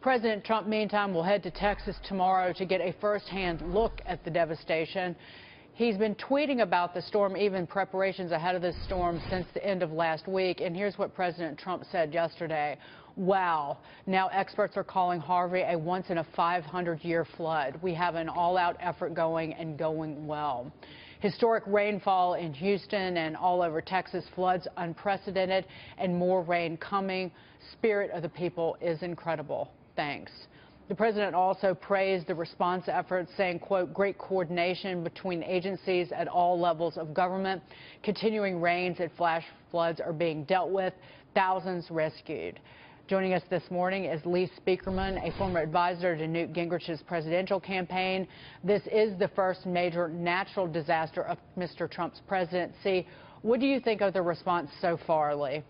President Trump, meantime, will head to Texas tomorrow to get a first-hand look at the devastation. He's been tweeting about the storm, even preparations ahead of this storm, since the end of last week. And here's what President Trump said yesterday. Wow. Now experts are calling Harvey a once-in-a-500-year flood. We have an all-out effort going and going well. Historic rainfall in Houston and all over Texas, floods unprecedented, and more rain coming. Spirit of the people is incredible. Thanks. The president also praised the response efforts, saying, quote, great coordination between agencies at all levels of government. Continuing rains and flash floods are being dealt with. Thousands rescued. Joining us this morning is Lee Spieckerman, a former advisor to Newt Gingrich's presidential campaign. This is the first major natural disaster of Mr. Trump's presidency. What do you think of the response so far, Lee?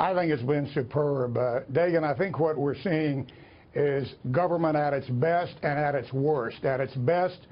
I think it's been superb. Dagan, I think what we're seeing is government at its best and at its worst. At its best,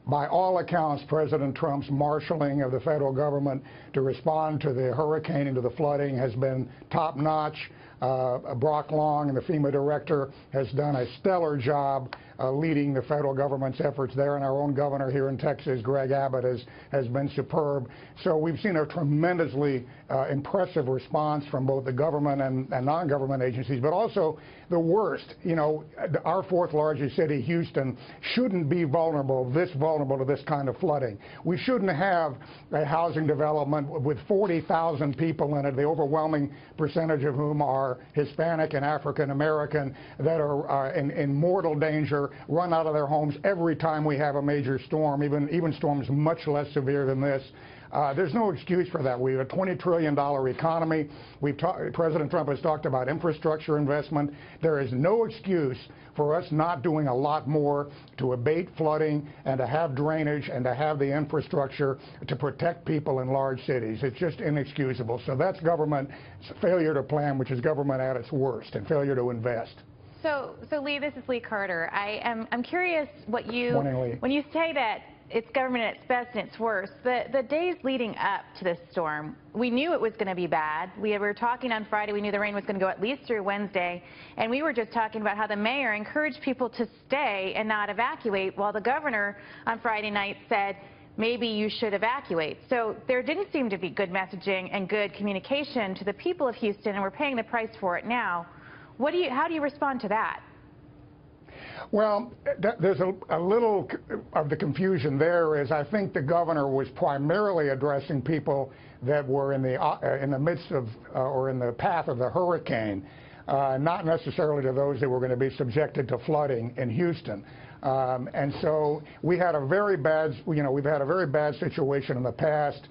by all accounts, President Trump's marshaling of the federal government to respond to the hurricane and to the flooding has been top-notch. Brock Long, the FEMA director, has done a stellar job leading the federal government's efforts there, and our own governor here in Texas, Greg Abbott, has been superb. So we've seen a tremendously impressive response from both the government and non-government agencies, but also the worst. You know, our fourth largest city, Houston, shouldn't be vulnerable to this kind of flooding. We shouldn't have a housing development with 40,000 people in it, the overwhelming percentage of whom are Hispanic and African American, that are in mortal danger, run out of their homes every time we have a major storm, even storms much less severe than this. There's no excuse for that. We have a $20 trillion economy. President Trump has talked about infrastructure investment. There is no excuse for us not doing a lot more to abate flooding and to have drainage and to have the infrastructure to protect people in large cities. It's just inexcusable. So that's government's failure to plan, which is government at its worst, and failure to invest. So Lee, this is Lee Carter. I'm curious what you, Morning, Lee. When you say that it's government at its best and its worst, the days leading up to this storm, we knew it was going to be bad. We were talking on Friday, we knew the rain was going to go at least through Wednesday, and we were just talking about how the mayor encouraged people to stay and not evacuate, while the governor on Friday night said maybe you should evacuate. So there didn't seem to be good messaging and good communication to the people of Houston, and we're paying the price for it now. How do you respond to that? Well, there's a little of the confusion there is I think the governor was primarily addressing people that were in the midst of or in the path of the hurricane, not necessarily to those that were going to be subjected to flooding in Houston. And so we had a very bad, we've had a very bad situation in the past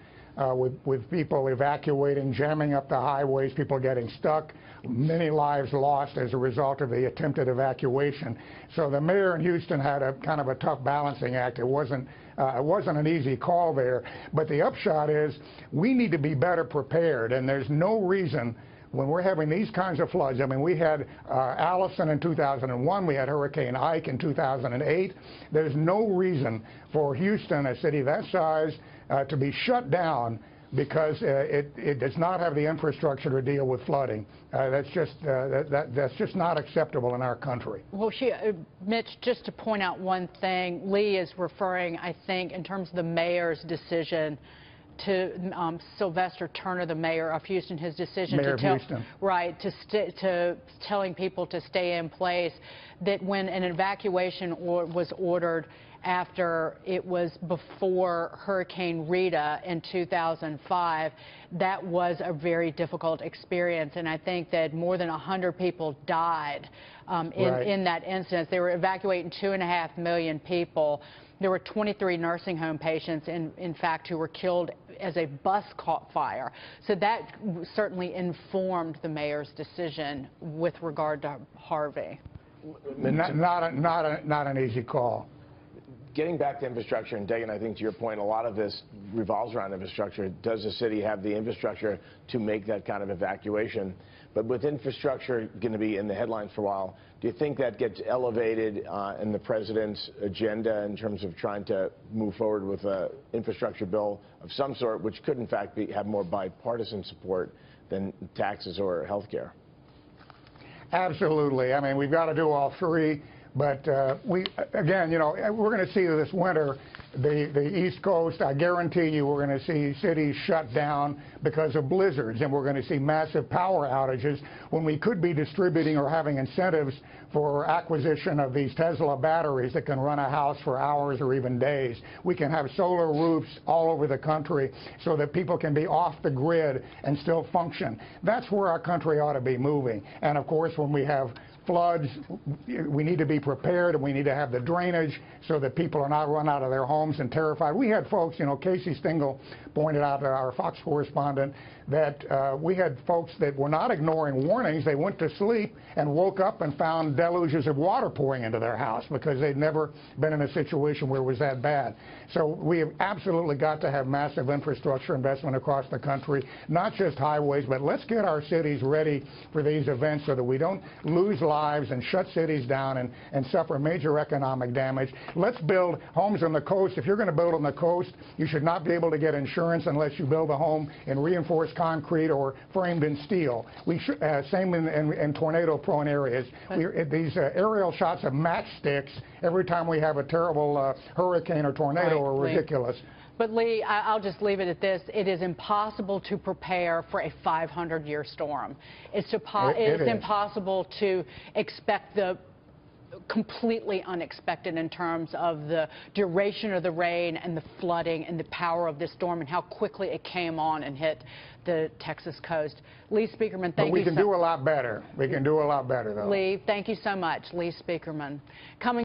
with people evacuating, jamming up the highways, people getting stuck, many lives lost as a result of the attempted evacuation. So the mayor in Houston had a kind of a tough balancing act. It wasn't an easy call there. But the upshot is we need to be better prepared, and there's no reason when we're having these kinds of floods. I mean, we had Allison in 2001, we had Hurricane Ike in 2008. There's no reason for Houston, a city that size, to be shut down because it does not have the infrastructure to deal with flooding. That's just not acceptable in our country. Well, Mitch, just to point out one thing, Lee is referring, I think, in terms of the mayor's decision to Sylvester Turner, the mayor of Houston, his decision to telling people to stay in place, that when an evacuation was ordered after it was before Hurricane Rita in 2005, that was a very difficult experience, and I think that more than 100 people died in that instance. They were evacuating 2.5 million people. There were 23 nursing home patients, in fact, who were killed as a bus caught fire. So that certainly informed the mayor's decision with regard to Harvey. Not an easy call. Getting back to infrastructure, and Dagan, I think to your point, a lot of this revolves around infrastructure. Does the city have the infrastructure to make that kind of evacuation? But with infrastructure going to be in the headlines for a while, do you think that gets elevated in the president's agenda in terms of trying to move forward with an infrastructure bill of some sort, which could in fact have more bipartisan support than taxes or health care? Absolutely. I mean, we've got to do all three. But again, you know, we're going to see this winter the East Coast. I guarantee you we're going to see cities shut down because of blizzards, and we're going to see massive power outages when we could be distributing or having incentives for acquisition of these Tesla batteries that can run a house for hours or even days. We can have solar roofs all over the country so that people can be off the grid and still function. That's where our country ought to be moving. And of course, when we have floods, we need to be prepared, and we need to have the drainage so that people are not run out of their homes and terrified. We had folks, you know, Casey Stengel pointed out to our Fox correspondent that we had folks that were not ignoring warnings. They went to sleep and woke up and found deluges of water pouring into their house because they'd never been in a situation where it was that bad. So we have absolutely got to have massive infrastructure investment across the country, not just highways, but let's get our cities ready for these events so that we don't lose lives and shut cities down and suffer major economic damage. Let's build homes on the coast. If you're going to build on the coast, you should not be able to get insurance unless you build a home in reinforced concrete or framed in steel. We should, same in tornado-prone areas. These aerial shots of matchsticks every time we have a terrible hurricane or tornado are ridiculous. But Lee, I'll just leave it at this. It is impossible to prepare for a 500-year storm. It's impossible to expect the completely unexpected in terms of the duration of the rain and the flooding and the power of this storm and how quickly it came on and hit the Texas coast. Lee Spieckerman, thank you. But we can do a lot better. We can do a lot better, though. Lee, thank you so much. Lee Spieckerman. Coming